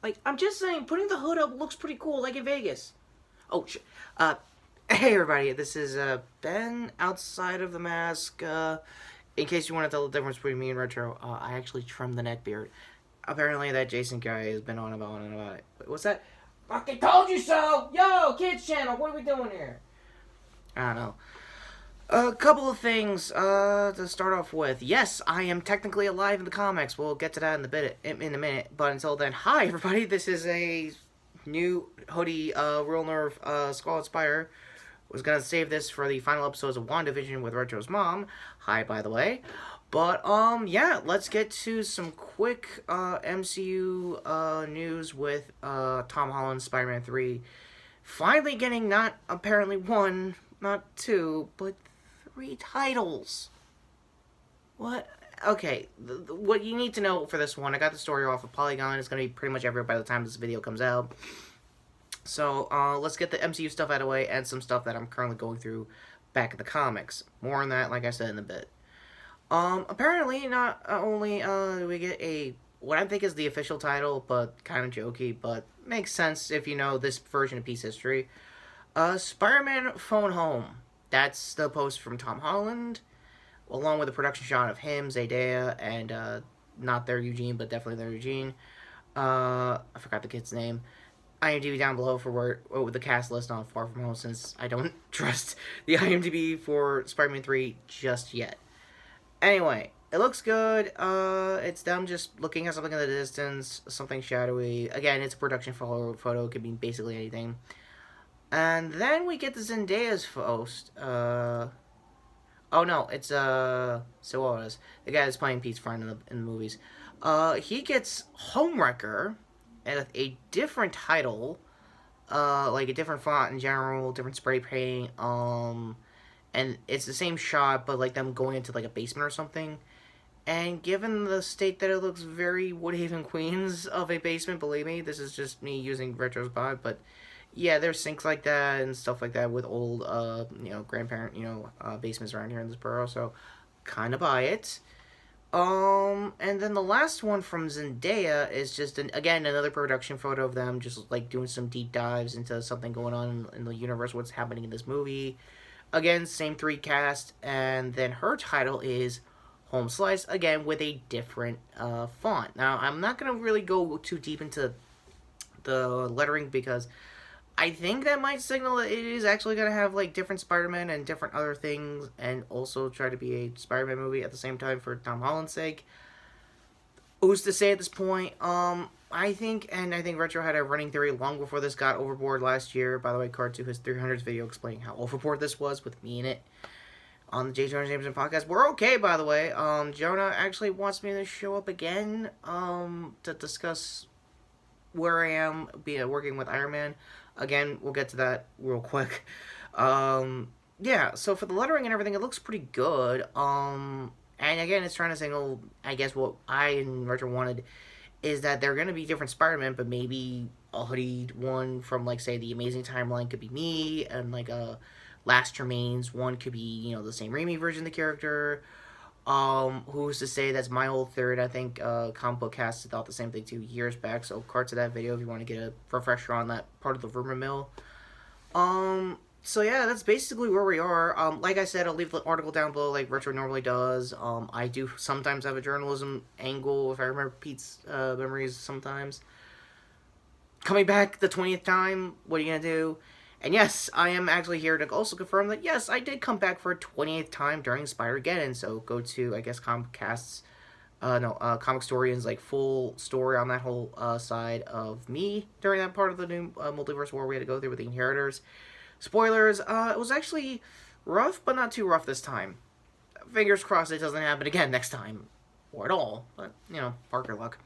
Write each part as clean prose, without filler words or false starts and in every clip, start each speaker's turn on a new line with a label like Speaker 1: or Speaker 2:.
Speaker 1: Like, I'm just saying, putting the hood up looks pretty cool, like in Vegas. Oh, hey everybody, this is Ben outside of the mask. In case you want to tell the difference between me and Retro, I actually trimmed the neck beard. Apparently, that Jason guy has been on about it. Wait, what's that? Fucking told you so! Yo, kids channel, what are we doing here? I don't know. A couple of things to start off with. Yes, I am technically alive in the comics. We'll get to that in a minute. But until then, hi everybody. This is a new hoodie, real Nerf, scarlet-spider. Was gonna save this for the final episodes of WandaVision with Retro's mom. Hi, by the way. But yeah, let's get to some quick MCU news with Tom Holland's Spider-Man 3 finally getting not apparently one, not two, but 3 titles. What? Okay, what you need to know for this one, I got the story off of Polygon. It's going to be pretty much everywhere by the time this video comes out. So, let's get the MCU stuff out of the way and some stuff that I'm currently going through back in the comics. More on that, like I said, in a bit. Apparently, not only do we get what I think is the official title, but kind of jokey, but makes sense if you know this version of Peace History. Spider-Man Phone Home. That's the post from Tom Holland, along with a production shot of him, Zendaya, and not their Eugene, but definitely their Eugene. I forgot the kid's name. IMDb down below for the cast list on Far From Home, since I don't trust the IMDb for Spider-Man 3 just yet. Anyway, it looks good. It's them just looking at something in the distance, something shadowy. Again, it's a production photo. It could be basically anything. And then we get the Zendaya's post. Oh no, it's so what was the guy that's playing Pete's friend in the movies? He gets Homewrecker with a different title, like a different font in general, different spray paint. And it's the same shot, but like them going into like a basement or something. And given the state that it looks very Woodhaven, Queens of a basement, believe me, this is just me using Retro's vibe, but yeah, there's sinks like that and stuff like that with old, grandparent, basements around here in this borough, so kind of buy it. And then the last one from Zendaya is just, again, another production photo of them just, like, doing some deep dives into something going on in the universe, what's happening in this movie. Again, same 3 cast, and then her title is Home Slice, again, with a different font. Now, I'm not going to really go too deep into the lettering because I think that might signal that it is actually going to have, like, different Spider-Man and different other things, and also try to be a Spider-Man movie at the same time for Tom Holland's sake. Who's to say at this point? I think Retro had a running theory long before this got overboard last year. By the way, card to his 300s video explaining how overboard this was with me in it on the J. Jonah Jameson podcast. We're okay, by the way. Jonah actually wants me to show up again to discuss where I am working with Iron Man. Again, we'll get to that real quick. Yeah, so for the lettering and everything, it looks pretty good. And again, it's trying to signal, I guess, what I and Retro wanted is that they're going to be different Spider-Man, but maybe a hoodied one from, like, say, the Amazing Timeline could be me, and, like, a Last Remains one could be, the Sam Raimi version of the character. Who's to say that's my whole third? I think Comic Book Cast thought the same thing 2 years back, so card to that video if you want to get a refresher on that part of the rumor mill. So yeah, that's basically where we are. Like I said, I'll leave the article down below like Retro normally does. I do sometimes have a journalism angle, if I remember Pete's memories sometimes. Coming back the 20th time, what are you gonna do? And yes, I am actually here to also confirm that, yes, I did come back for a 28th time during Spider-Geddon, so go to, I guess, Comic Storian's, like, full story on that whole side of me during that part of the new multiverse war we had to go through with the Inheritors. Spoilers, it was actually rough, but not too rough this time. Fingers crossed it doesn't happen again next time, or at all, but, Parker luck.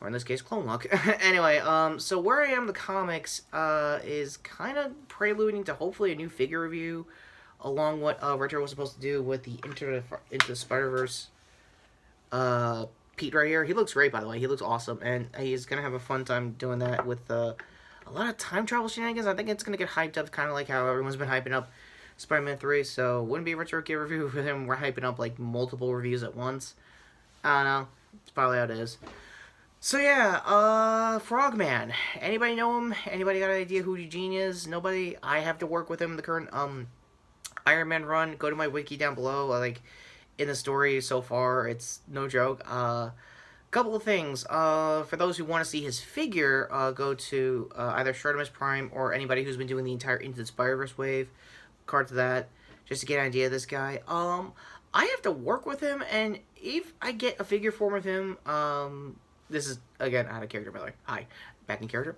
Speaker 1: Or in this case, clone luck. Anyway, so where I am in the comics is kind of preluding to hopefully a new figure review, along what Retro was supposed to do with the Into the Spider-Verse Pete right here. He looks great, by the way. He looks awesome, and he's going to have a fun time doing that with a lot of time travel shenanigans. I think it's going to get hyped up kind of like how everyone's been hyping up Spider-Man 3, so wouldn't be a RetroKid review with him. We're hyping up, like, multiple reviews at once. I don't know. It's probably how it is. So yeah, Frogman. Anybody know him? Anybody got an idea who Eugene is? Nobody? I have to work with him in the current Iron Man run. Go to my wiki down below. Like in the story so far, it's no joke. Couple of things. For those who want to see his figure, go to either Shartimus Prime or anybody who's been doing the entire Into the Spider-Verse wave. Card to that, just to get an idea of this guy. I have to work with him, and if I get a figure form of him, this is again out of character, by the way. Hi, back in character.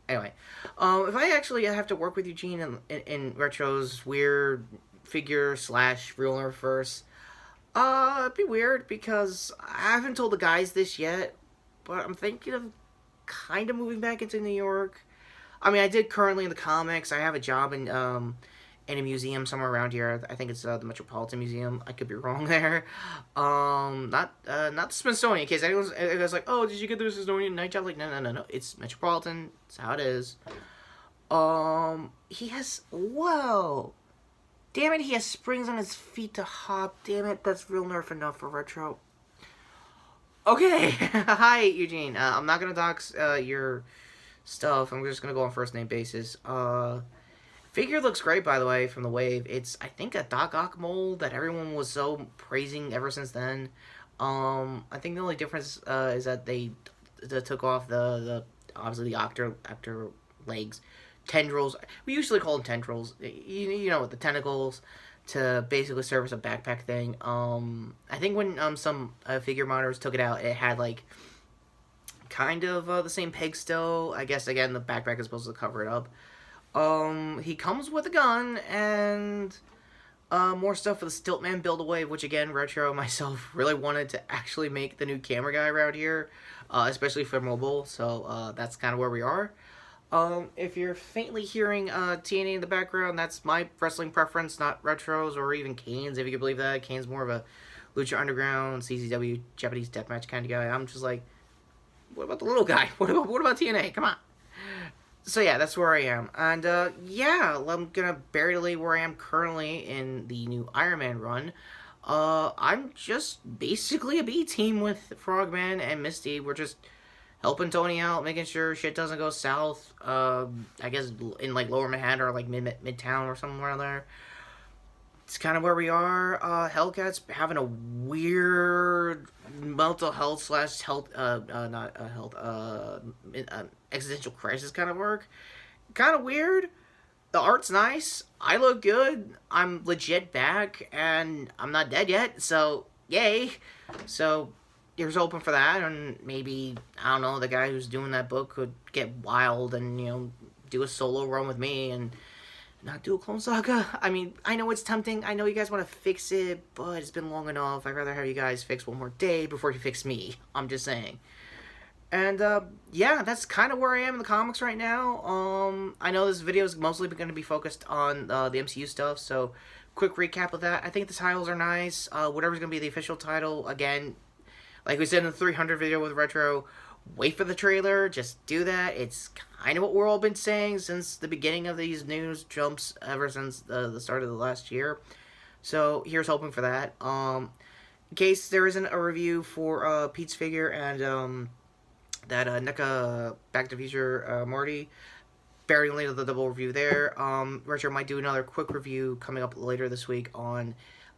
Speaker 1: Anyway, if I actually have to work with Eugene in Retro's weird figure / real Nerf verse, it'd be weird because I haven't told the guys this yet, but I'm thinking of kind of moving back into New York. I mean, I did currently in the comics. I have a job in a museum somewhere around here. I think it's the Metropolitan Museum. I could be wrong there. Not the Smithsonian. In case anyone's like, oh, did you get the Smithsonian night job? Like, no. It's Metropolitan. That's how it is. He has, whoa. Damn it, he has springs on his feet to hop. Damn it, that's real Nerf enough for Retro. Okay, hi, Eugene. I'm not gonna dox your stuff. I'm just gonna go on first name basis. Figure looks great, by the way, from the wave. It's, I think, a Doc Ock mold that everyone was so praising ever since then. I think the only difference is that they took off the obviously the octor legs, tendrils. We usually call them tendrils. You know, the tentacles to basically serve as a backpack thing. I think when some figure monitors took it out, it had like kind of the same peg still. I guess again the backpack is supposed to cover it up. He comes with a gun and more stuff for the Stiltman build-a-wave, which again, Retro myself really wanted to actually make the new camera guy around here, especially for mobile, so that's kind of where we are. If you're faintly hearing TNA in the background, that's my wrestling preference, not Retro's or even Kane's, if you can believe that. Kane's more of a Lucha Underground, CZW, Japanese Deathmatch kind of guy. I'm just like, what about the little guy? What about TNA? Come on. So yeah, that's where I am. And yeah, I'm gonna barely where I am currently in the new Iron Man run. I'm just basically a B team with Frogman and Misty. We're just helping Tony out, making sure shit doesn't go south. I guess in like Lower Manhattan or like Midtown or somewhere around there. It's kind of where we are. Hellcat's having a weird mental health / health, not health, existential crisis kind of work. Kind of weird. The art's nice. I look good. I'm legit back, and I'm not dead yet. So yay. So here's hoping for that, and maybe I don't know. The guy who's doing that book could get wild and do a solo run with me and not do a Clone Saga. I mean, I know it's tempting. I know you guys want to fix it, but it's been long enough. I'd rather have you guys fix one more day before you fix me. I'm just saying. And, yeah, that's kind of where I am in the comics right now. I know this video is mostly going to be focused on the MCU stuff, so quick recap of that. I think the titles are nice. Whatever's going to be the official title, again, like we said in the 300 video with Retro, wait for the trailer, just do that. It's kind of what we've all been saying since the beginning of these news jumps ever since the start of the last year. So here's hoping for that. In case there isn't a review for Pete's figure and that NECA Back to the Future Marty, very later the double review there. Retro might do another quick review coming up later this week on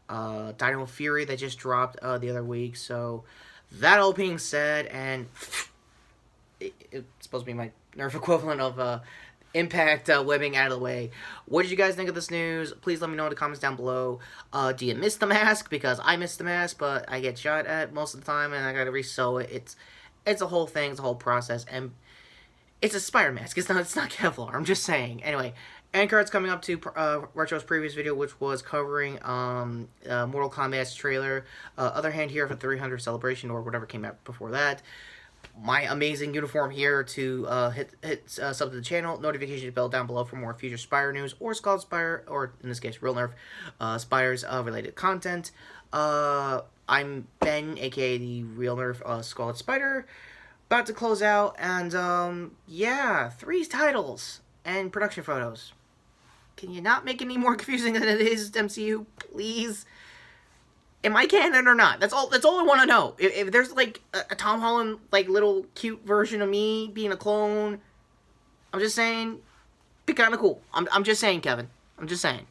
Speaker 1: Dino Fury that just dropped the other week. So that all being said, and it's supposed to be my Nerf equivalent of Impact webbing out of the way. What did you guys think of this news? Please let me know in the comments down below. Do you miss the mask? Because I miss the mask, but I get shot at most of the time, and I gotta resew it. It's a whole thing. It's a whole process, and it's a spider mask. It's not Kevlar. I'm just saying. Anyway, end cards coming up to Retro's previous video, which was covering Mortal Kombat's trailer. Other hand here for 300 Celebration or whatever came out before that. My amazing uniform here to hit sub to the channel, notification bell down below for more future Spire news or scarlet-spider, or in this case, real Nerf Spires related content. I'm Ben, aka the real Nerf Scarlet-Spider, about to close out, and yeah, 3 titles and production photos. Can you not make it any more confusing than it is, MCU, please? Am I canon or not? That's all I want to know. If there's like a Tom Holland like little cute version of me being a clone, I'm just saying, be kind of cool. I'm just saying, Kevin. I'm just saying.